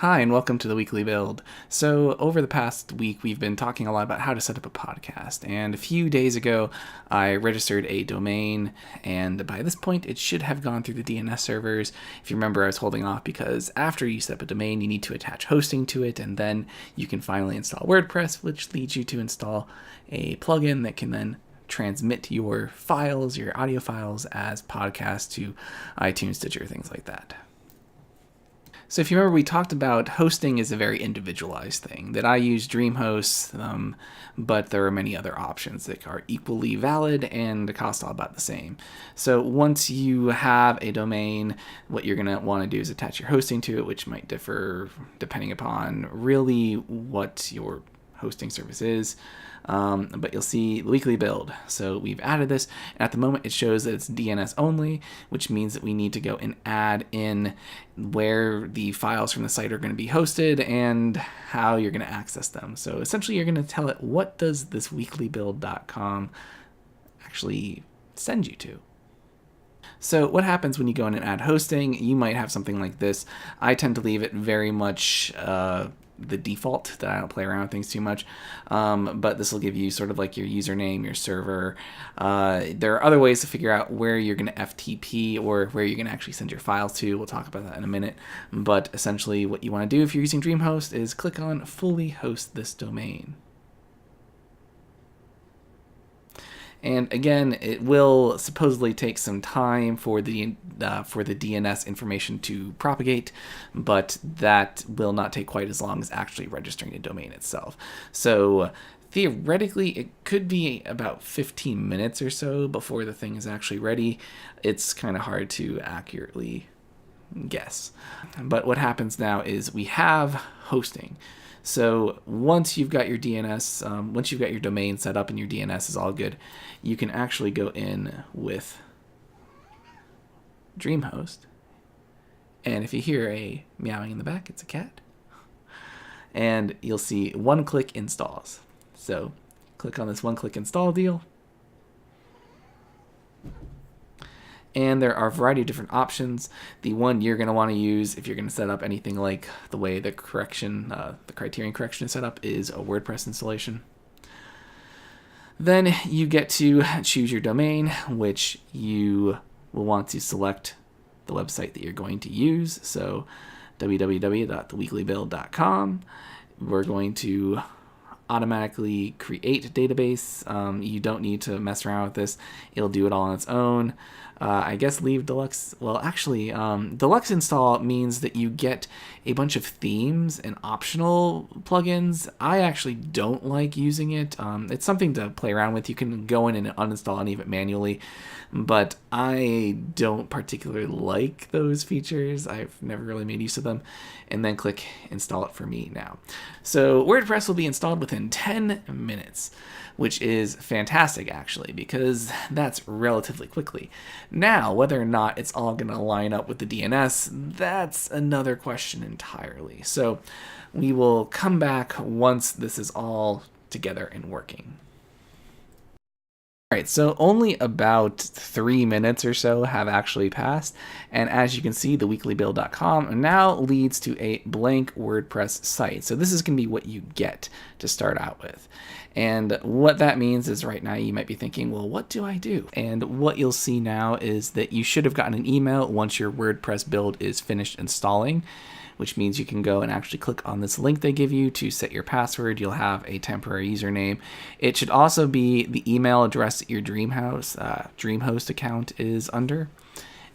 Hi, and welcome to the Weekly Build. So, over the past week, we've been talking a lot about how to set up a podcast. And a few days ago, I registered a domain, and by this point, it should have gone through the DNS servers. If you remember, I was holding off because after you set up a domain, you need to attach hosting to it, and then you can finally install WordPress, which leads you to install a plugin that can then transmit your files, your audio files, as podcasts to iTunes, Stitcher, things like that. So if you remember, we talked about hosting is a very individualized thing, that I use DreamHost, but there are many other options that are equally valid and cost all about the same. So once you have a domain, what you're going to want to do is attach your hosting to it, which might differ depending upon really what your hosting service is. But you'll see the weekly build. So we've added this, and at the moment it shows that it's DNS only, which means that we need to go and add in where the files from the site are going to be hosted and how you're going to access them. So essentially you're going to tell it, what does this weeklybuild.com actually send you to? So what happens when you go in and add hosting? You might have something like this. I tend to leave it very much the default, that I don't play around with things too much, but this will give you sort of like your username, your server. There are other ways to figure out where you're going to FTP or where you're going to actually send your files to. We'll talk about that in a minute, but essentially what you want to do if you're using DreamHost is click on fully host this domain. And again, it will supposedly take some time for the DNS information to propagate, but that will not take quite as long as actually registering a domain itself. So theoretically, it could be about 15 minutes or so before the thing is actually ready. It's kind of hard to accurately guess. But what happens now is we have hosting. So once you've got your DNS, once you've got your domain set up and your DNS is all good, you can actually go in with DreamHost. And if you hear a meowing in the back, it's a cat. And you'll see one-click installs. So click on this one-click install deal. And there are a variety of different options. The one you're going to want to use if you're going to set up anything like the way the criterion correction is set up is a WordPress installation. Then you get to choose your domain, which you will want to select the website that you're going to use. So www.theweeklybuild.com. We're going to automatically create a database. You don't need to mess around with this. It'll do it all on its own. I guess leave deluxe. Well, actually, deluxe install means that you get a bunch of themes and optional plugins. I actually don't like using it. It's something to play around with. You can go in and uninstall any of it manually, but I don't particularly like those features. I've never really made use of them. And then click install it for me now. So WordPress will be installed within 10 minutes, which is fantastic actually, because that's relatively quickly. Now, whether or not it's all going to line up with the DNS, that's another question entirely. So we will come back once this is all together and working. All right, so only about 3 minutes or so have actually passed, and as you can see, the weeklybuild.com now leads to a blank WordPress site. So this is going to be what you get to start out with. And what that means is right now you might be thinking, well, what do I do? And what you'll see now is that you should have gotten an email once your WordPress build is finished installing, which means you can go and actually click on this link they give you to set your password. You'll have a temporary username. It should also be the email address that your DreamHost account is under.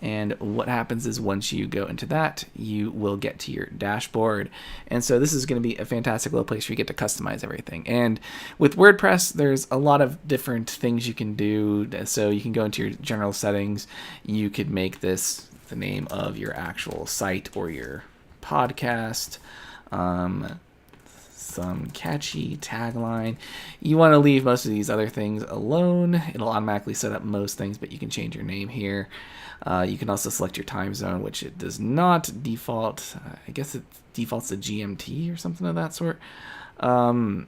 And what happens is once you go into that, you will get to your dashboard. And so this is going to be a fantastic little place where you get to customize everything. And with WordPress, there's a lot of different things you can do. So you can go into your general settings. You could make this the name of your actual site or your podcast, some catchy tagline. You want to leave most of these other things alone. It'll automatically set up most things, but you can change your name here. You can also select your time zone, which it does not default. I guess it defaults to GMT or something of that sort. And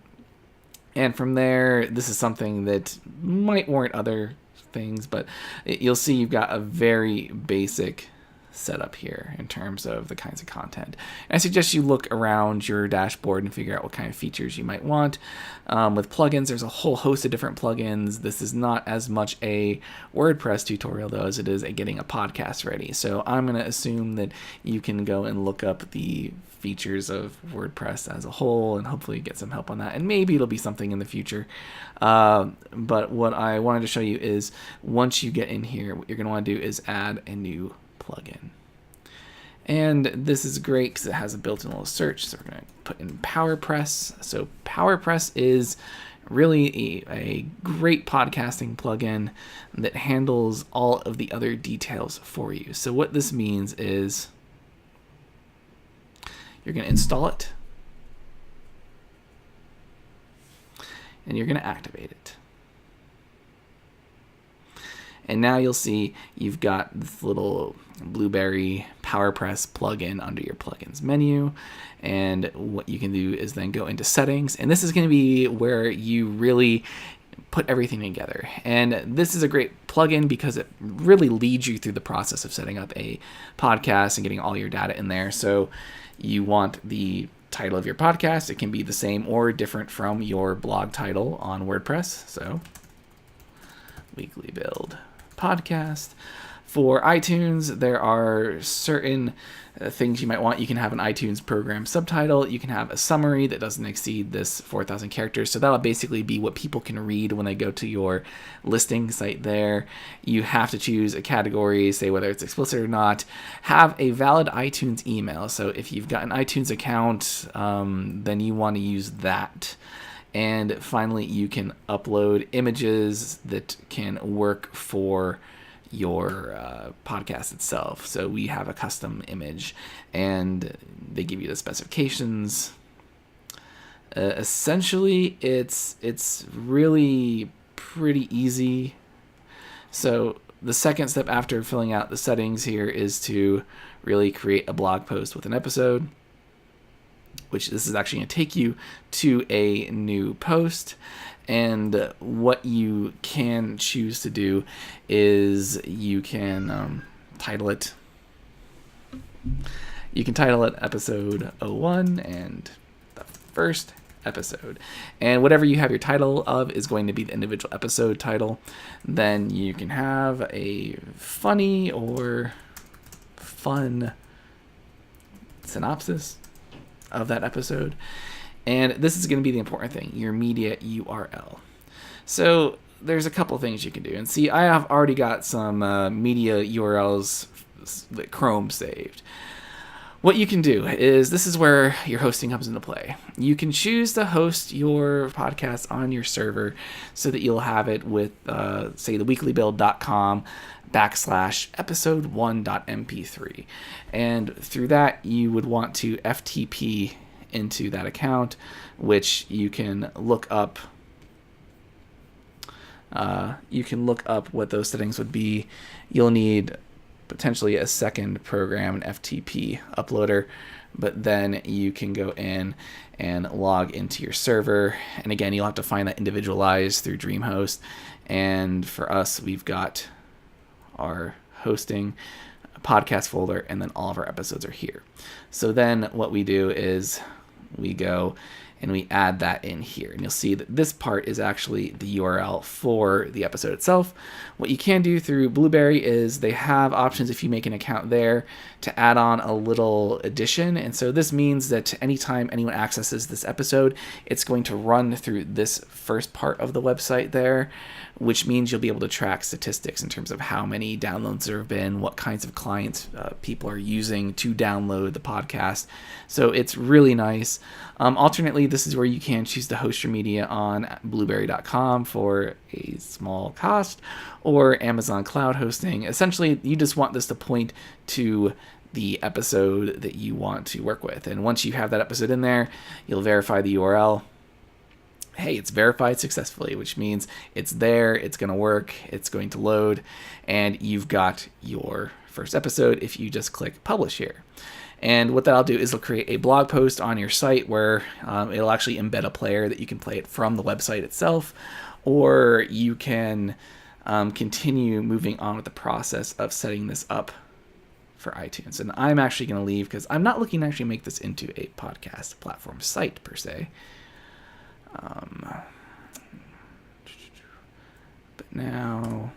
from there, this is something that might warrant other things, but you'll see you've got a very basic set up here in terms of the kinds of content. And I suggest you look around your dashboard and figure out what kind of features you might want. With plugins, there's a whole host of different plugins. This is not as much a WordPress tutorial, though, as it is a getting a podcast ready. So I'm going to assume that you can go and look up the features of WordPress as a whole and hopefully get some help on that. And maybe it'll be something in the future. But what I wanted to show you is once you get in here, what you're going to want to do is add a new plugin. And this is great because it has a built-in little search. So we're going to put in PowerPress. So PowerPress is really a great podcasting plugin that handles all of the other details for you. So what this means is you're going to install it and you're going to activate it. And now you'll see you've got this little Blueberry PowerPress plugin under your plugins menu. And what you can do is then go into settings. And this is going to be where you really put everything together. And this is a great plugin because it really leads you through the process of setting up a podcast and getting all your data in there. So you want the title of your podcast. It can be the same or different from your blog title on WordPress. So Weekly Build Podcast. For iTunes, there are certain things you might want. You can have an iTunes program subtitle. You can have a summary that doesn't exceed this 4,000 characters. So that'll basically be what people can read when they go to your listing site there. You have to choose a category, say whether it's explicit or not. Have a valid iTunes email. So if you've got an iTunes account, then you want to use that. And finally, you can upload images that can work for your podcast itself. So we have a custom image and they give you the specifications. Essentially, it's really pretty easy. So the second step after filling out the settings here is to really create a blog post with an episode, which this is actually going to take you to a new post. And what you can choose to do is you can title it. You can title it episode 01 and the first episode. And whatever you have your title of is going to be the individual episode title. Then you can have a funny or fun synopsis of that episode. And this is going to be the important thing, your media URL. So there's a couple things you can do. And see, I have already got some media URLs that Chrome saved. What you can do is, this is where your hosting comes into play. You can choose to host your podcast on your server so that you'll have it with, say, theweeklybuild.com /episode1.mp3. And through that, you would want to FTP into that account, which you can look up. You can look up what those settings would be. You'll need potentially a second program, an FTP uploader, but then you can go in and log into your server. And again, you'll have to find that individualized through DreamHost. And for us, we've got our hosting podcast folder, and then all of our episodes are here. So then what we do is we go and we add that in here. And you'll see that this part is actually the URL for the episode itself. What you can do through Blueberry is they have options if you make an account there to add on a little addition. And so this means that anytime anyone accesses this episode, it's going to run through this first part of the website there, which means you'll be able to track statistics in terms of how many downloads there have been, what kinds of clients people are using to download the podcast. So it's really nice. Alternately, this is where you can choose to host your media on blueberry.com for a small cost, or Amazon Cloud Hosting. Essentially, you just want this to point to the episode that you want to work with. And once you have that episode in there, you'll verify the URL. Hey, it's verified successfully, which means it's there, it's going to work, it's going to load, and you've got your first episode if you just click publish here. And what that'll do is it'll create a blog post on your site where it'll actually embed a player that you can play it from the website itself, or you can continue moving on with the process of setting this up for iTunes. And I'm actually going to leave because I'm not looking to actually make this into a podcast platform site per se. But now...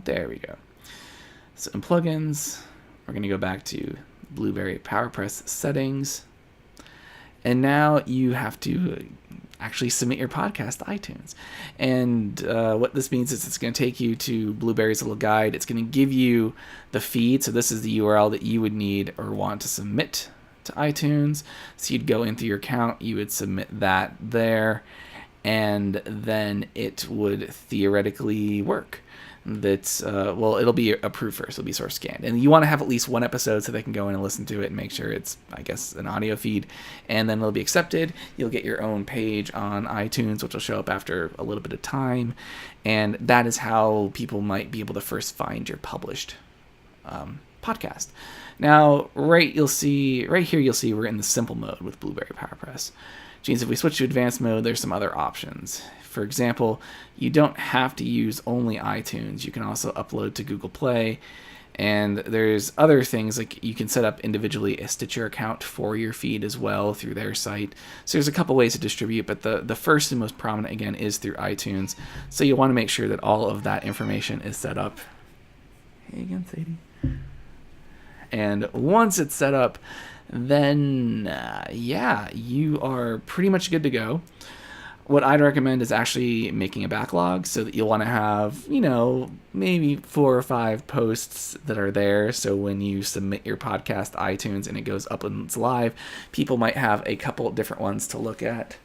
there we go. So in plugins, we're going to go back to Blueberry PowerPress settings. And now you have to actually submit your podcast to iTunes. And what this means is it's going to take you to Blueberry's little guide. It's going to give you the feed. So this is the URL that you would need or want to submit to iTunes. So you'd go into your account, you would submit that there, and then it would theoretically work. That's it'll be approved first. It'll be source scanned, and you want to have at least one episode so they can go in and listen to it and make sure it's, I guess, an audio feed, and then it'll be accepted. You'll get your own page on iTunes, which will show up after a little bit of time, and that is how people might be able to first find your published podcast. Now, right here, you'll see we're in the simple mode with Blueberry PowerPress. Which means if we switch to advanced mode, there's some other options. For example, you don't have to use only iTunes. You can also upload to Google Play. And there's other things, like you can set up individually a Stitcher account for your feed as well through their site. So there's a couple ways to distribute, but the first and most prominent, again, is through iTunes. So you'll want to make sure that all of that information is set up. Hey again, Sadie. And once it's set up, then you are pretty much good to go. What I'd recommend is actually making a backlog so that you'll want to have, maybe 4 or 5 posts that are there. So when you submit your podcast to iTunes and it goes up and it's live, people might have a couple different ones to look at.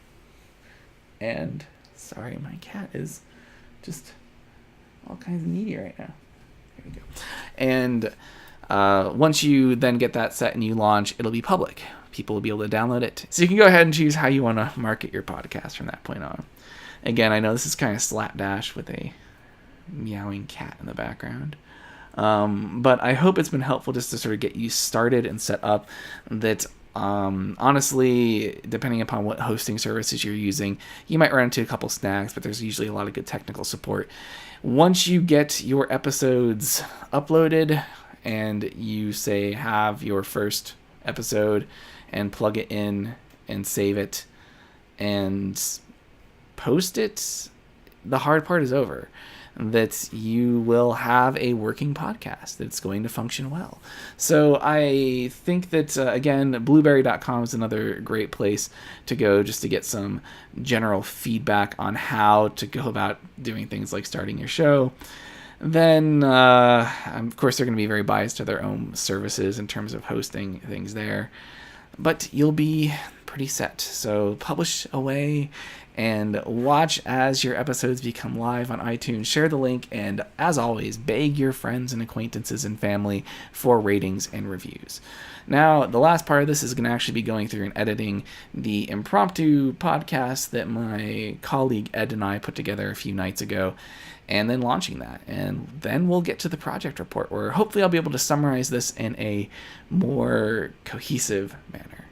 And sorry, my cat is just all kinds of needy right now. There we go. And once you then get that set and you launch, it'll be public. People will be able to download it. So you can go ahead and choose how you want to market your podcast from that point on. Again, I know this is kind of slapdash with a meowing cat in the background. But I hope it's been helpful just to sort of get you started and set up. That honestly, depending upon what hosting services you're using, you might run into a couple snags, but there's usually a lot of good technical support. Once you get your episodes uploaded and you say have your first episode and plug it in and save it and post it, the hard part is over. That you will have a working podcast that's going to function well. So I think that, again, blueberry.com is another great place to go just to get some general feedback on how to go about doing things like starting your show. Then, of course, they're going to be very biased to their own services in terms of hosting things there. But you'll be pretty set. So publish away and watch as your episodes become live on iTunes. Share the link, and as always, beg your friends and acquaintances and family for ratings and reviews. Now, the last part of this is going to actually be going through and editing the impromptu podcast that my colleague Ed and I put together a few nights ago, and then launching that. And then we'll get to the project report, where hopefully I'll be able to summarize this in a more cohesive manner.